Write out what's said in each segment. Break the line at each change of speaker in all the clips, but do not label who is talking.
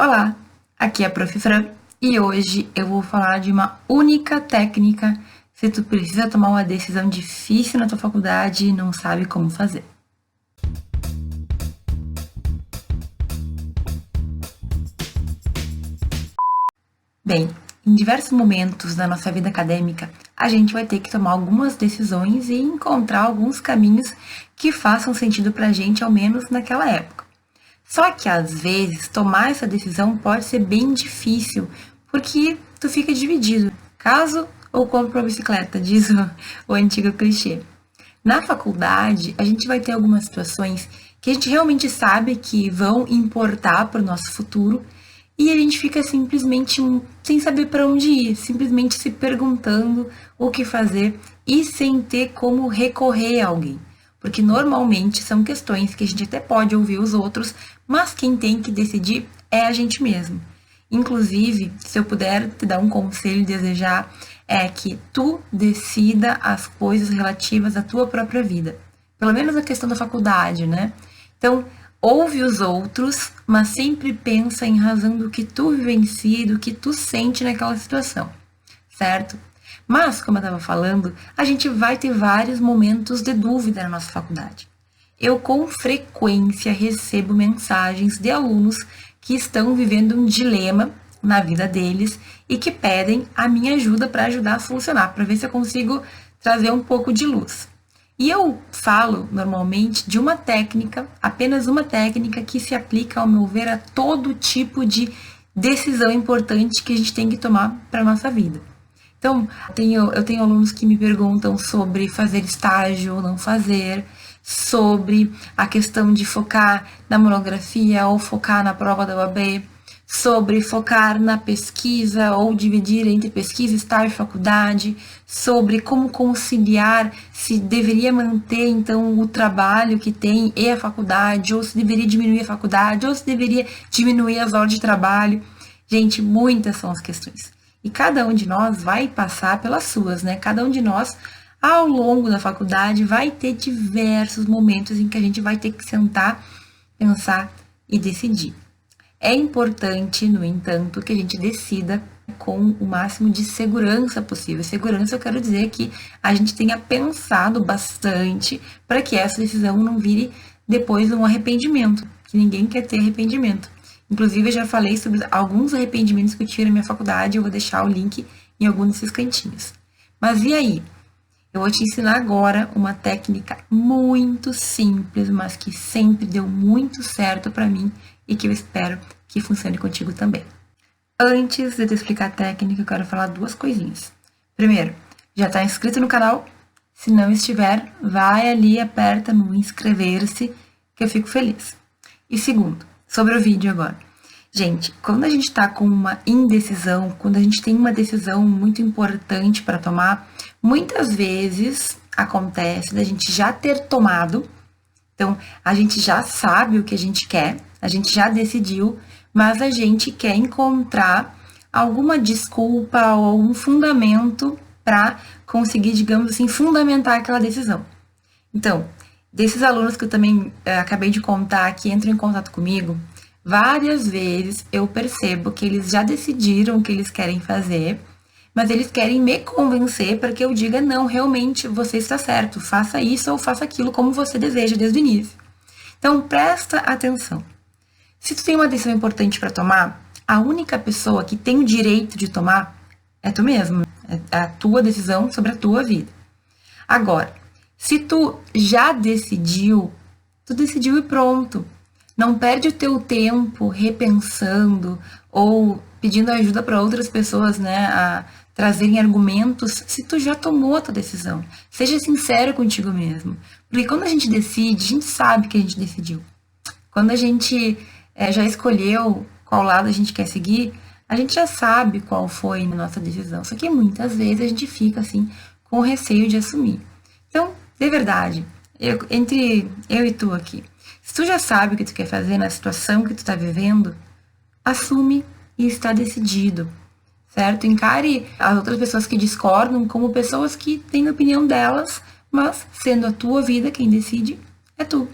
Olá, aqui é a Prof. Fran e hoje eu vou falar de uma única técnica se tu precisa tomar uma decisão difícil na tua faculdade e não sabe como fazer. Bem, em diversos momentos da nossa vida acadêmica, a gente vai ter que tomar algumas decisões e encontrar alguns caminhos que façam sentido pra gente, ao menos naquela época. Só que às vezes tomar essa decisão pode ser bem difícil, porque tu fica dividido, caso ou compro uma bicicleta, diz o antigo clichê. Na faculdade, a gente vai ter algumas situações que a gente realmente sabe que vão importar para o nosso futuro e a gente fica simplesmente sem saber para onde ir, simplesmente se perguntando o que fazer e sem ter como recorrer a alguém. Porque normalmente são questões que a gente até pode ouvir os outros, mas quem tem que decidir é a gente mesmo. Inclusive, se eu puder te dar um conselho e desejar, é que tu decida as coisas relativas à tua própria vida. Pelo menos a questão da faculdade, né? Então, ouve os outros, mas sempre pensa em razão do que tu vivencia e do que tu sente naquela situação, certo? Mas, como eu estava falando, a gente vai ter vários momentos de dúvida na nossa faculdade. Eu, com frequência, recebo mensagens de alunos que estão vivendo um dilema na vida deles e que pedem a minha ajuda para ajudar a solucionar, para ver se eu consigo trazer um pouco de luz. E eu falo, normalmente, de uma técnica, apenas uma técnica que se aplica, ao meu ver, a todo tipo de decisão importante que a gente tem que tomar para a nossa vida. Então, eu tenho alunos que me perguntam sobre fazer estágio ou não fazer, sobre a questão de focar na monografia ou focar na prova da OAB, sobre focar na pesquisa ou dividir entre pesquisa, estágio e faculdade, sobre como conciliar, se deveria manter então o trabalho que tem e a faculdade, ou se deveria diminuir a faculdade, ou se deveria diminuir as horas de trabalho. Gente, muitas são as questões. E cada um de nós vai passar pelas suas, né? Cada um de nós, ao longo da faculdade, vai ter diversos momentos em que a gente vai ter que sentar, pensar e decidir. É importante, no entanto, que a gente decida com o máximo de segurança possível. Segurança, eu quero dizer que a gente tenha pensado bastante para que essa decisão não vire depois um arrependimento, que ninguém quer ter arrependimento. Inclusive, eu já falei sobre alguns arrependimentos que eu tive na minha faculdade, eu vou deixar o link em algum desses cantinhos. Mas e aí? Eu vou te ensinar agora uma técnica muito simples, mas que sempre deu muito certo para mim e que eu espero que funcione contigo também. Antes de eu te explicar a técnica, eu quero falar duas coisinhas. Primeiro, já está inscrito no canal? Se não estiver, vai ali e aperta no inscrever-se, que eu fico feliz. E segundo, sobre o vídeo agora. Gente, quando a gente está com uma indecisão, quando a gente tem uma decisão muito importante para tomar, muitas vezes acontece da gente já ter tomado, então a gente já sabe o que a gente quer, a gente já decidiu, mas a gente quer encontrar alguma desculpa ou algum fundamento para conseguir, digamos assim, fundamentar aquela decisão. Então, desses alunos que eu também acabei de contar que entram em contato comigo, várias vezes eu percebo que eles já decidiram o que eles querem fazer, mas eles querem me convencer para que eu diga, não, realmente você está certo, faça isso ou faça aquilo como você deseja desde o início. Então, presta atenção. Se tu tem uma decisão importante para tomar, a única pessoa que tem o direito de tomar é tu mesmo, é a tua decisão sobre a tua vida. Agora, se tu já decidiu, tu decidiu e pronto. Não perde o teu tempo repensando ou pedindo ajuda para outras pessoas, né, a trazerem argumentos, se tu já tomou a tua decisão. Seja sincero contigo mesmo. Porque quando a gente decide, a gente sabe que a gente decidiu. Quando a gente já escolheu qual lado a gente quer seguir, a gente já sabe qual foi a nossa decisão. Só que muitas vezes a gente fica assim com receio de assumir. Então, de verdade, entre eu e tu aqui, se tu já sabe o que tu quer fazer na situação que tu tá vivendo, assume e está decidido, certo? Encare as outras pessoas que discordam como pessoas que têm a opinião delas, mas sendo a tua vida, quem decide é tu,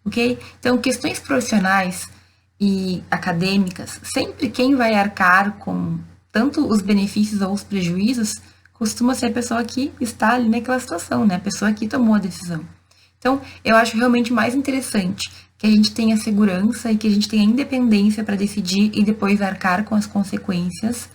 ok? Então, questões profissionais, e acadêmicas, sempre quem vai arcar com tanto os benefícios ou os prejuízos costuma ser a pessoa que está ali naquela situação, né? A pessoa que tomou a decisão. Então, eu acho realmente mais interessante que a gente tenha segurança e que a gente tenha independência para decidir e depois arcar com as consequências,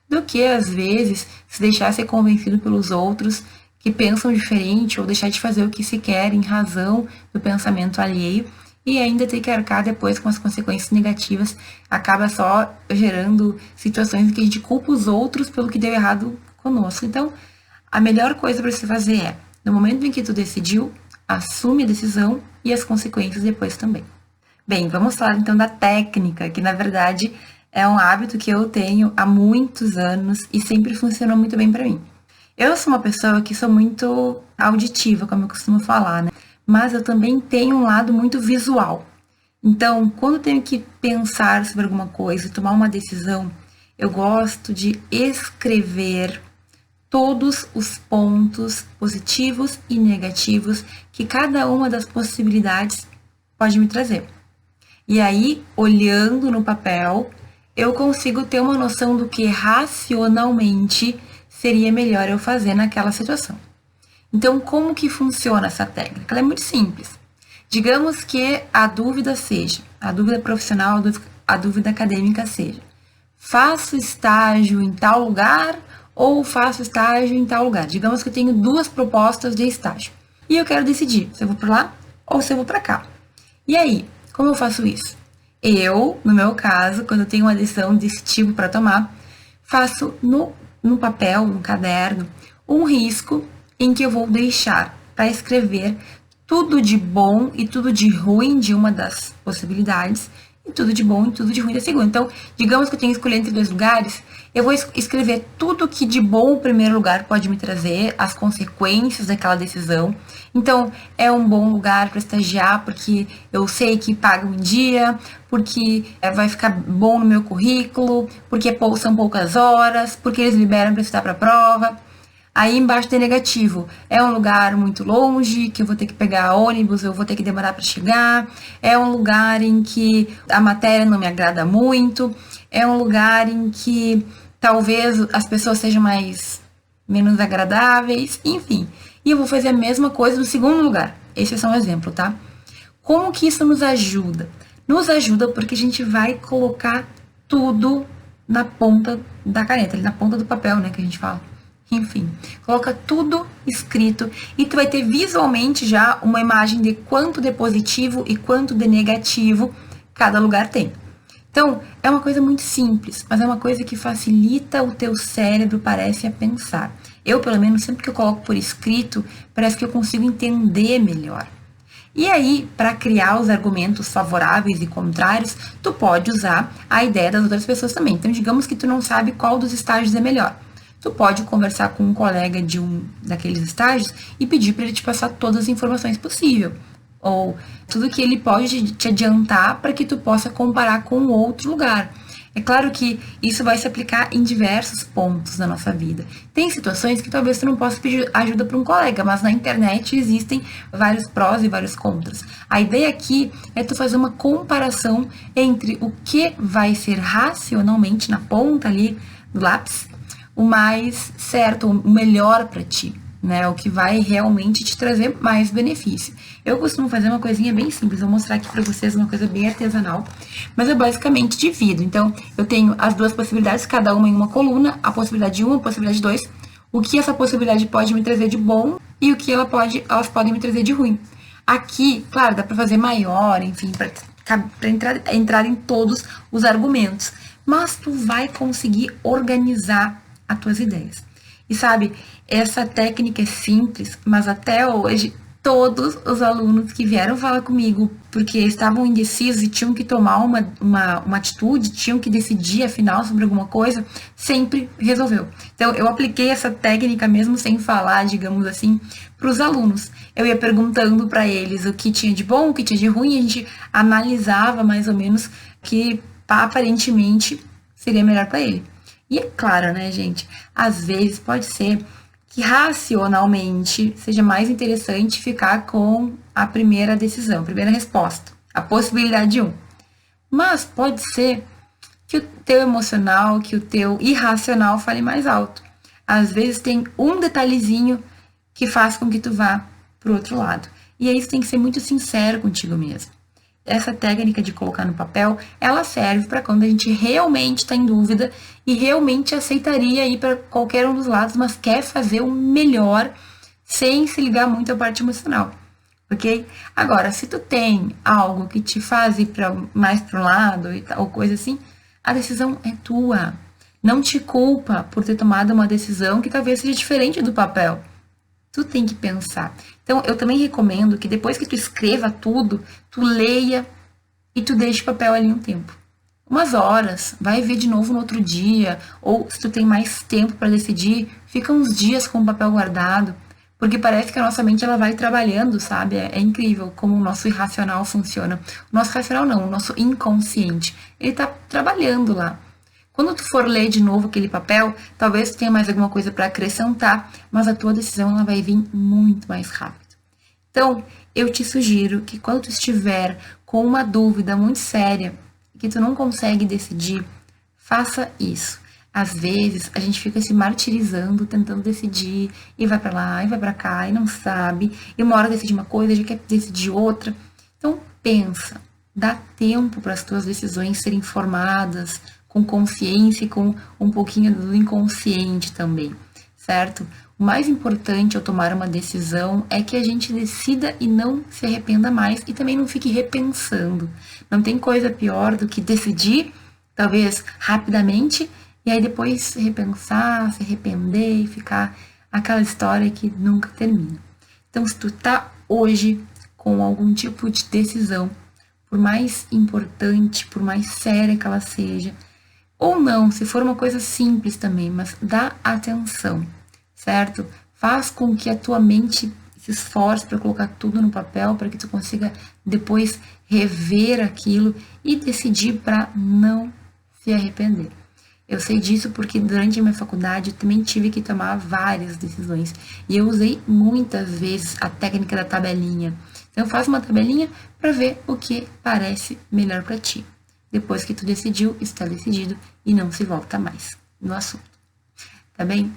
do que, às vezes, se deixar ser convencido pelos outros que pensam diferente ou deixar de fazer o que se quer em razão do pensamento alheio e ainda ter que arcar depois com as consequências negativas, acaba só gerando situações em que a gente culpa os outros pelo que deu errado conosco. Então, a melhor coisa para você fazer é, no momento em que tu decidiu, assume a decisão e as consequências depois também. Bem, vamos falar então da técnica, que na verdade é um hábito que eu tenho há muitos anos e sempre funcionou muito bem para mim. Eu sou uma pessoa que sou muito auditiva, como eu costumo falar, né? Mas eu também tenho um lado muito visual. Então, quando eu tenho que pensar sobre alguma coisa, tomar uma decisão, eu gosto de escrever todos os pontos positivos e negativos que cada uma das possibilidades pode me trazer. E aí, olhando no papel, eu consigo ter uma noção do que racionalmente seria melhor eu fazer naquela situação. Então, como que funciona essa técnica? Ela é muito simples. Digamos que a dúvida seja, a dúvida profissional, a dúvida acadêmica seja, faço estágio em tal lugar ou faço estágio em tal lugar. Digamos que eu tenho duas propostas de estágio. E eu quero decidir se eu vou para lá ou se eu vou para cá. E aí, como eu faço isso? Eu, no meu caso, quando eu tenho uma decisão desse tipo para tomar, faço no papel, no caderno, um risco em que eu vou deixar para escrever tudo de bom e tudo de ruim de uma das possibilidades e tudo de bom e tudo de ruim da segunda. Então, digamos que eu tenho que escolher entre dois lugares, eu vou escrever tudo que de bom o primeiro lugar pode me trazer, as consequências daquela decisão. Então, é um bom lugar para estagiar, porque eu sei que pagam em dia, porque vai ficar bom no meu currículo, porque são poucas horas, porque eles liberam para estudar para a prova. Aí embaixo tem negativo. É um lugar muito longe, que eu vou ter que pegar ônibus, eu vou ter que demorar para chegar. É um lugar em que a matéria não me agrada muito. É um lugar em que talvez as pessoas sejam menos agradáveis, enfim. E eu vou fazer a mesma coisa no segundo lugar. Esse é só um exemplo, tá? Como que isso nos ajuda? Nos ajuda porque a gente vai colocar tudo na ponta da caneta, na ponta do papel, né, que a gente fala. Enfim, coloca tudo escrito e tu vai ter visualmente já uma imagem de quanto de positivo e quanto de negativo cada lugar tem. Então, é uma coisa muito simples, mas é uma coisa que facilita o teu cérebro, parece, a pensar. Eu, pelo menos, sempre que eu coloco por escrito, parece que eu consigo entender melhor. E aí, para criar os argumentos favoráveis e contrários, tu pode usar a ideia das outras pessoas também. Então, digamos que tu não sabe qual dos estágios é melhor. Tu pode conversar com um colega de daqueles estágios e pedir para ele te passar todas as informações possíveis. Ou tudo que ele pode te adiantar para que tu possa comparar com outro lugar. É claro que isso vai se aplicar em diversos pontos da nossa vida. Tem situações que talvez tu não possa pedir ajuda para um colega, mas na internet existem vários prós e vários contras. A ideia aqui é tu fazer uma comparação entre o que vai ser racionalmente na ponta ali do lápis o mais certo, o melhor para ti, né? O que vai realmente te trazer mais benefício. Eu costumo fazer uma coisinha bem simples, vou mostrar aqui para vocês uma coisa bem artesanal, mas eu basicamente divido. Então, eu tenho as duas possibilidades, cada uma em uma coluna, a possibilidade 1, a possibilidade 2, o que essa possibilidade pode me trazer de bom e o que elas podem me trazer de ruim. Aqui, claro, dá para fazer maior, enfim, para entrar em todos os argumentos, mas tu vai conseguir organizar as tuas ideias. E sabe, essa técnica é simples, mas até hoje todos os alunos que vieram falar comigo porque estavam indecisos e tinham que tomar uma atitude, tinham que decidir afinal sobre alguma coisa, sempre resolveu. Então, eu apliquei essa técnica mesmo sem falar, digamos assim, para os alunos. Eu ia perguntando para eles o que tinha de bom, o que tinha de ruim, e a gente analisava mais ou menos que aparentemente seria melhor para ele. E é claro, né, gente, às vezes pode ser que racionalmente seja mais interessante ficar com a primeira decisão, a primeira resposta, a possibilidade 1. Mas pode ser que o teu emocional, que o teu irracional fale mais alto. Às vezes tem um detalhezinho que faz com que tu vá pro outro lado. E aí tu tem que ser muito sincero contigo mesmo. Essa técnica de colocar no papel, ela serve para quando a gente realmente está em dúvida e realmente aceitaria ir para qualquer um dos lados, mas quer fazer o melhor sem se ligar muito à parte emocional, ok? Agora, se tu tem algo que te faz ir mais para um lado ou coisa assim, a decisão é tua. Não te culpa por ter tomado uma decisão que talvez seja diferente do papel. Tu tem que pensar. Então, eu também recomendo que depois que tu escreva tudo, tu leia e tu deixe o papel ali um tempo. Umas horas, vai ver de novo no outro dia, ou se tu tem mais tempo para decidir, fica uns dias com o papel guardado, porque parece que a nossa mente ela vai trabalhando, sabe? É incrível como o nosso irracional funciona. O nosso racional não, o nosso inconsciente. Ele tá trabalhando lá. Quando tu for ler de novo aquele papel, talvez tu tenha mais alguma coisa para acrescentar, mas a tua decisão ela vai vir muito mais rápido. Então, eu te sugiro que quando tu estiver com uma dúvida muito séria, que tu não consegue decidir, faça isso. Às vezes, a gente fica se martirizando, tentando decidir, e vai para lá, e vai para cá, e não sabe, e uma hora decide uma coisa, já quer decidir outra. Então, pensa, dá tempo para as tuas decisões serem formadas, com consciência e com um pouquinho do inconsciente também, certo? O mais importante ao tomar uma decisão é que a gente decida e não se arrependa mais e também não fique repensando. Não tem coisa pior do que decidir, talvez rapidamente, e aí depois repensar, se arrepender e ficar aquela história que nunca termina. Então, se tu tá hoje com algum tipo de decisão, por mais importante, por mais séria que ela seja, ou não, se for uma coisa simples também, mas dá atenção, certo? Faz com que a tua mente se esforce para colocar tudo no papel, para que tu consiga depois rever aquilo e decidir para não se arrepender. Eu sei disso porque durante a minha faculdade eu também tive que tomar várias decisões. E eu usei muitas vezes a técnica da tabelinha. Então faz uma tabelinha para ver o que parece melhor para ti. Depois que tu decidiu, está decidido e não se volta mais no assunto. Tá bem?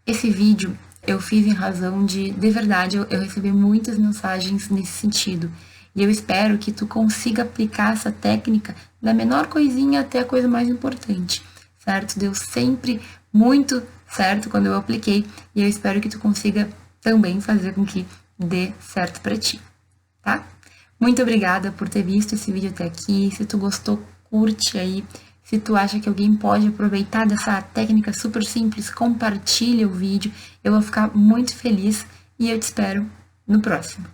Esse vídeo eu fiz em razão de verdade, eu recebi muitas mensagens nesse sentido. E eu espero que tu consiga aplicar essa técnica da menor coisinha até a coisa mais importante, certo? Deu sempre muito certo quando eu apliquei e eu espero que tu consiga também fazer com que dê certo para ti, tá? Muito obrigada por ter visto esse vídeo até aqui. Se tu gostou, curte aí. Se tu acha que alguém pode aproveitar dessa técnica super simples, compartilha o vídeo. Eu vou ficar muito feliz e eu te espero no próximo.